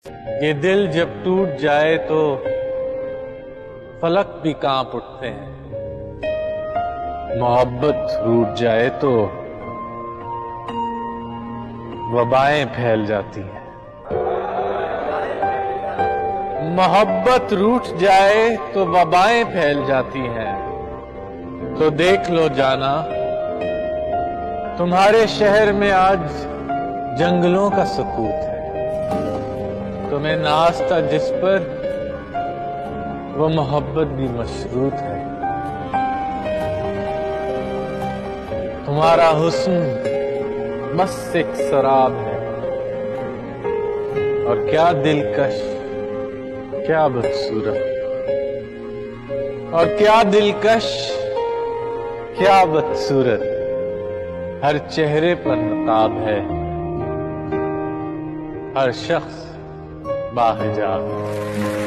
ये दिल जब टूट जाए तो फलक भी कांप उठते हैं। मोहब्बत रूठ जाए तो वबाएं फैल जाती हैं। मोहब्बत रूठ जाए तो वबाएं फैल जाती हैं। तो देख लो जाना, तुम्हारे शहर में आज जंगलों का सकूत है। तुम्हें नाज था जिस पर वो मोहब्बत भी मशरूत है। तुम्हारा हुस्न मस्त एक शराब है, और क्या दिलकश, क्या बदसूरत, और क्या दिलकश, क्या बदसूरत। हर चेहरे पर नकाब है, हर शख्स बाहिजाब है।